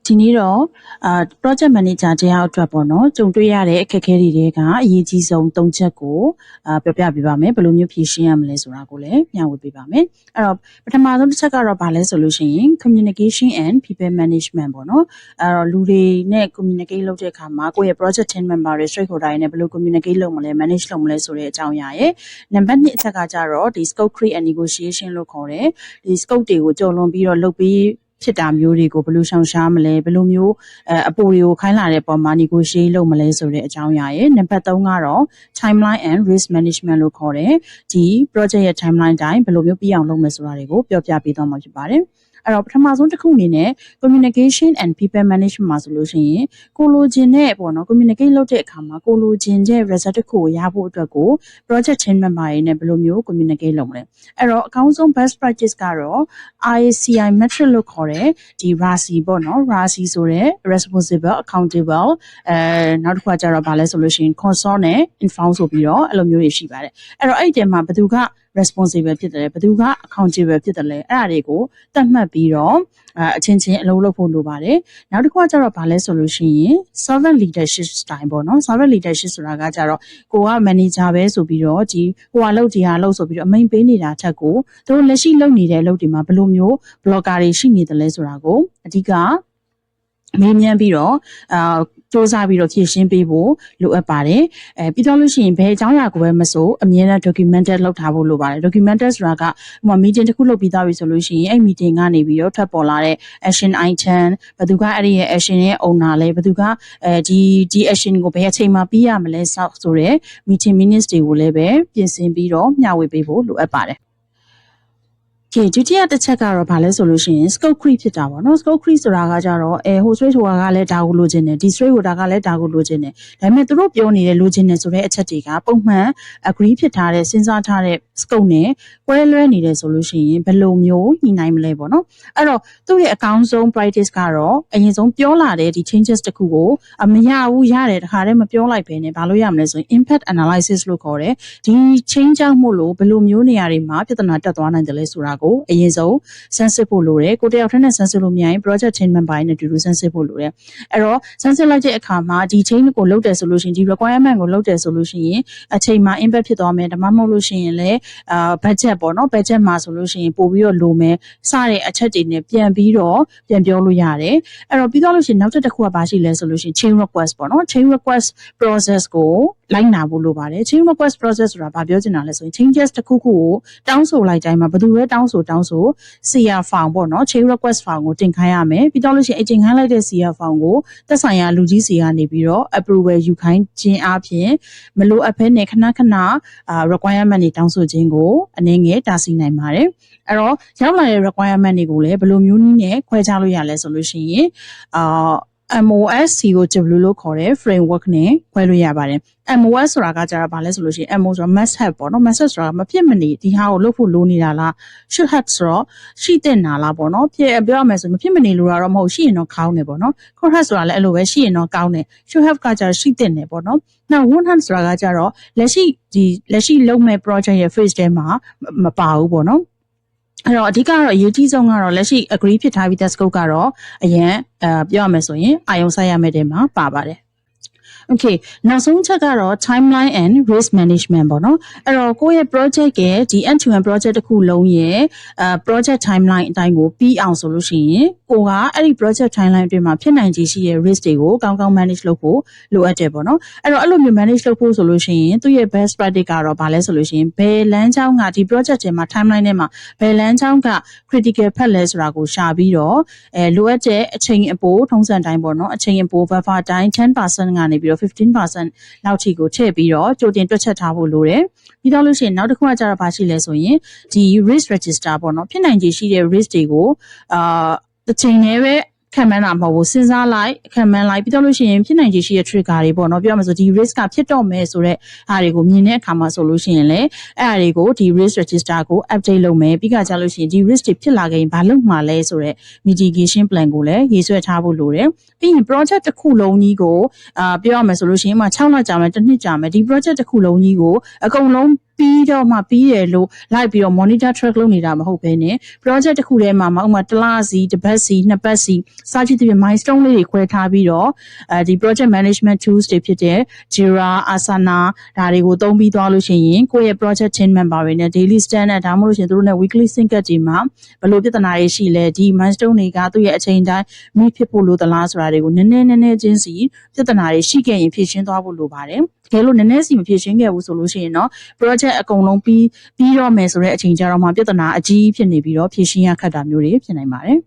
ဒီနေ့တော့ project manager တယောက်အတွက်ပေါ့နော်ကြုံတွေ့ရတဲ့အခက်အခဲတွေကအရေးကြီးဆုံး၃ချက်ကိုပြောပြပေးပါမယ်ဘယ်လိုမျိုးဖြေရှင်းရမလဲဆိုတာကိုလည်းမျှဝေပေးပါမယ်အဲ့တော့ပထမဆုံးတစ်ချက်ကတော့ဘာလဲဆိုလို့ရှိရင် communication and people management ပေါ့နော်အဲ့တော့လူတွေနဲ့ communicate လုပ်တဲ့အခါမှာကိုယ့်ရဲ့ project team member တွေ stakeholder တွေနဲ့ဘယ်လို communicate လုပ်မလဲ manage လုပ်မလဲဆိုတဲ့အကြောင်းအရာရဲ့နံပါတ်2အချက်ကကြတော့ဒီ scope create and negotiation လို့ခေါ်တယ်ဒီ scope တွေကိုကျော်လွန်ပြီးတော့လုပ်ပြီးဖြစ်တာမျိုးတွေကိုဘယ်လိုရှောင်ရှားမလဲဘယ်လိုမျိုးအပေါ်တွေကိုခိုင်းလာတဲ့ပုံမှာ negotiate လုပ်မလဲဆိုတဲ့အကြောင်းအရာရဲ့နံပါတ်3ကတော့ timeline and risk management လို့ခေါ်တယ်ဒီ project ရဲ့ timeline တိုင်းဘယ်လိုမျိုးပြီးအောင်လုပ်မယ်ဆိုတာတွေကိုပြောပြပေးသွားမှာဖြစ်ပါတယ်အဲ့တော့ပထမဆုံးတစ်ခုအနေနဲ့ communication and people management မှာဆိုလို့ရှိရင်ကိုလိုချင်တဲ့ပေါ့နော် communicate လုပ်တဲ့အခါမှာကိုလိုချင်တဲ့ result တစ်ခုကိုရဖို့အတွက်ကို project team member တွေနဲ့ဘယ်လိုမျိုး communicate လုပ်မလဲအဲ့တော့အကောင်းဆုံး best practice ကတော့ RACI metric လို့ခေါ်တဲ့ဒီ RACI ပေါ့နော် RACI ဆိုတဲ့ responsible accountable နောက်တစ်ခုကကျတော့ဗာလဲဆိုလို့ရှိရင် consult နဲ့ inform ဆိုပြီးတော့အဲ့လိုမျိုးတွေရှိပါတယ်အဲ့တော့အဲ့ဒီထဲမှာဘယ်သူကresponsible ဖြစ်တယ်ဘယ်သူက accountable ဖြစ်တယ်လဲအဲ့ဒါတွေကိုသတ်မှတ်ပြီးတော့အချင်းချင်းအလုပ်လုပ်ဖို့လိုပါတယ်နောက်တစ်ခုကကျတော့ဗာလဲဆိုလို့ရှိရင် servant leadership style ပေါ့နော် servant leadership ဆိုတာကကျတော့ကိုက manager ပဲဆိုပြီးတော့ဒီဟိုဟာလုပ်ဒီဟာလုပ်ဆိုပြီးတော့အမိန့်ပေးနေတာချက်ကိုသူတို့လက်ရှိလုပ်နေတဲ့အလုပ်တွေမှာဘယ်လိုမျိုး blogger တွေရှိနေတယ်လဲဆိုတာကိုအဓိကမေးမြန်းပြီးတော့စူးစမ်းပြီးတော့ဖြည့်ရှင်းပေးဖို့လိုအပ်ပါတယ်ပြီးတော့လို့ရှိရင်ဘယ်အကြောင်းအရာကိုပဲမဆိုအမြဲတမ်း documented လုပ်ထားဖို့လိုပါတယ် documented ဆိုတာကဟို meeting တစ်ခုလုပ်ပြီးသားပြီဆိုလို့ရှိရင်အဲ့ meeting ကနေပြီးတော့ထွက်ပေါ်လာတဲ့ action item ဘယ်သူကအဲ့ဒီရဲ့ action ရဲ့ owner လဲဘယ်သူကဒီ action ကိုဘယ်အချိန်မှာပြီးရမလဲဆိုတဲ့ meeting minutes တွေကိုလည်းပဲပြင်ဆင်ပြီးတော့မျှဝေပေးဖို့လိုအပ်ပါတယ်ဒုတိယတစ်ချက်ကတော့ဘာလဲဆိုလို့ရှိရင် scope creep ဖြစ်တာပေါ့နော် scope creep ဆိုတာကကြတော့ဟို straight ဟိုကလည်းဒါကိုလိုချင်တယ်ဒီ straight ဟိုဒါကလည်းဒါကိုလိုချင်တယ်ဒါပေမဲ့သူတို့ပြောနေတဲ့လိုချင်တယ်ဆိုတဲ့အချက်တွေကပုံမှန် agree ဖြစ်ထားတဲ့စဉ်းစားထားတဲ့ scope နဲ့ကွဲလွဲနေတယ်ဆိုလို့ရှိရင်ဘယ်လိုမျိုးညှိနှိုင်းမလဲပေါ့နော်အဲ့တော့သူ့ရဲ့အကောင်းဆုံး practice ကတော့အရင်ဆုံးပြောလာတဲ့ဒီ changes တခုကိုမရဘူးရတယ်တခါတည်းမပြောလိုက်ဘဲနဲ့ဘာလို့ရမလဲဆိုရင် impact analysis လို့ခေါ်တယ်ဒီ change ကြောင့်မို့လို့ဘယ်လိုမျိုးနေရာတွေမှာပြဿနာတက်သွားနိုင်တယ်လဲဆိုတာကိုအရင်ဆုံးစမ်းစစ်ဖို့လိုတယ်ကိုတယောက်တည်းနဲ့စမ်းစစ်လို့မရရင် project team member နဲ့အတူတူစမ်းစစ်ဖို့လိုတယ်အဲ့တော့စမ်းစစ်လိုက်တဲ့အခါမှာဒီ change ကိုလုပ်တယ်ဆိုလို့ရှိရင်ဒီ requirement ကိုလုပ်တယ်ဆိုလို့ရှိရင်အချိန်မှာ impact ဖြစ်သွားမယ်ဒါမှမဟုတ်လို့ရှိရင်လည်းbudget ပေါ့နော် budget မှာဆိုလို့ရှိရင်ပို့ပြီးတော့လိုမယ်စတဲ့အချက်တွေနဲ့ပြန်ပြောလို့ရတယ်အဲ့တော့ပြီးတော့လို့ရှိရင်နောက်တစ်ခုကဘာရှိလဲဆိုလို့ရှိရင် chain request ပေါ့နော် chain request process ကိုလိုက်နာဖို့လိုပါတယ် chain request process ဆိုတာဘာပြောချင်တာလဲဆိုရင် changes တစ်ခုခုကိုတောင်းဆိုလိုက်တိုင်းမှာဘယ်သူပဲတောင်းဆို CR file ပေါ့နော် chain request file ကိုတင်ခိုင်းရမယ်ပြီးတော့လို့ရှိရင်အတင်ခိုင်းလိုက်တဲ့ CR file ကိုသက်ဆိုင်ရာလူကြီးစီကနေပြီးတော့ approval ယူခိုင်းခြင်းအပြင်မလိုအပ်ဘဲနဲ့ခဏrequirement တွေတောင်းဆိုခြင်းကိုအနေငယ်တားဆီးနိုင်ပါတယ်အဲ့တော့ရောက်လာတဲ့ requirement တွေကိုလည်းဘယ်လိုမျိုးနည်းနဲ့ခွဲခြားလို့ရလဲဆိုလို့ရှိရင်MOSCOW လို့ခေါ်တဲ့ framework နဲ့ခွဲလို့ရပါတယ် MOS ဆိုတာကကြတော့ဘာလဲဆိုလို့ရှိရင် MO ဆိုတာ must have ပေါ့နော် must have ဆိုတာမဖြစ်မနေဒီဟာကိုလုပ်ဖို့လိုနေတာလား should have ဆိုတော့ရှိတဲ့နာလားပေါ့နော်ပြောရမယ်ဆိုမဖြစ်မနေလိုတာတော့မဟုတ်ရှိရင်တော့ကောင်းတယ်ပေါ့နော် could have ဆိုတာလည်းအဲ့လိုပဲရှိရင်တော့ကောင်းတယ် should have ကကြတော့ရှိတဲ့နယ်ပေါ့နော်နောက် would have ဆိုတာကကြတော့လက်ရှိလုပ်မဲ့ project ရဲ့ phase ထဲမှာမပါဘူးပေါ့နော်အဲ့တော့အဓိကတော့အရေးကြီးဆုံးကတော့လက်ရှိ agree ဖြစ်ထားပြီးတဲ့ scope ကတော့အရင်ပြောရမယ်ဆိုရင်အာရုံစိုက်ရမယ့်တဲမှာပါပါတယ်Okay နောက်ဆုံးချက်ကတော့ timeline and risk management ပေါ့နော်အဲ့တော့ကိုယ့်ရဲ့ project ရဲ့ဒီ end-to-end project တစ်ခုလုံးရဲ့project timeline အတိုင်းကိုပြီးအောင်ဆိုလို့ရှိရင်ကိုကအဲ့ဒီ project timeline အတွင်းမှာဖြစ်နိုင်ခြေရှိတဲ့ risk တွေကိုကောင်းကောင်း manage လုပ်ဖို့လိုအပ်တယ်ပေါ့နော်အဲ့တော့အဲ့လိုမျိုး manage လုပ်ဖို့ဆိုလို့ရှိရင်သူ့ရဲ့ best practice ကတော့ဘာလဲဆိုလို့ရှိရင်ဘယ်လမ်းကြောင်းကဒီ project ထဲမှာ timeline ထဲမှာဘယ်လမ်းကြောင်းက critical ဖက်လဲဆိုတာကိုရှာပြီးတော့လိုအပ်တဲ့အချိန်အပိုထုံးစံတိုင်းပေါ့နော်အချိန်အပို buffer တိုင်း 10% ကနေပြီးတော့15% လောက်ထိကိုထည့်ပြီးတော့ကြိုတင်တွက်ချက်ထားဖို့လိုတယ်ပြီးတော့လို့ရှိရင်နောက်တစ်ခုကကြတော့ဘာရှိလဲဆိုရင်ဒီ risk register ပေါ့နော်ဖြစ်နိုင်ခြေရှိတဲ့ risk တွေကိုတစ်ချိန်တည်းပဲခံမှန်းတာမဟုတ်ဘူးစဉ်းစားလိုက်ခံမှန်းလိုက်ပြီးတော့လို့ရှိရင်ဖြစ်နိုင်ခြေရှိတဲ့ trigger တွေပေါ့နော်ပြောရမယ်ဆိုဒီ risk ကဖြစ်တော့မယ်ဆိုတော့အားတွေကိုမြင်တဲ့အခါမှာဆိုလို့ရှိရင်လည်းအဲ့အားတွေကိုဒီ risk register ကို update လုပ်မယ်ပြီးကြကြလို့ရှိရင်ဒီ risk တွေဖြစ်လာခဲ့ရင်ဘာလုပ်မှာလဲဆိုတော့ mitigation plan ကိုလည်းရေးဆွဲထားဖို့လိုတယ်ပြီးရင် project တစ်ခုလုံးကြီးကိုပြောရမယ်ဆိုလို့ရှိရင်6လကြာမယ်တစ်နှစ်ကြာမယ်ဒီ project တစ်ခုလုံးကြီးကိုအကုန်လုံး ပြီးတော့မှပြီးရလို့လိုက်ပြီးတော့ monitor track လုပ်နေတာမဟုတ်ဘဲနဲ့ project တစ်ခုထဲမှာဥပမာတစ်လစီတစ်ပတ်စီနှစ်ပတ်စီစသဖြင့် milestone လေးတွေခွဲထားပြီးတော့ဒီ project management tools တွေဖြစ်တဲ့ Jira Asana ဒါတွေကိုသုံးပြီးသွားလို့ရှိရင်ကိုယ့်ရဲ့ project team member တွေနဲ့ daily standard ဒါမှမဟုတ်လို့ရှိရင်သူတို့နဲ့ weekly sync တွေမှာဘယ်လိုပြဿနာတွေရှိလဲဒီ milestone တွေကသူ့ရဲ့အချိန်တိုင်း meet ဖြစ်ဖို့လိုသလားဆိုတာတွေကိုနည်းနည်းချင်းစီပြဿနာတွေရှိခဲ့ရင်ဖြေရှင်းသွားဖို့လိုပါတယ်တကယ်လို့နည်းနည်းစီမဖြေရှင်းခဲ့ဘူးဆိုလို့ရှိရင်တော့ project အကုန်လုံးပြီးတော့မယ်ဆိုတဲ့အချိန်ကျတော့မှပြဿနာအကြီးဖြစ်နေပြီးတော့ဖြေရှင်းရခက်တာမျိုးတွေဖြစ်နိုင်ပါတယ်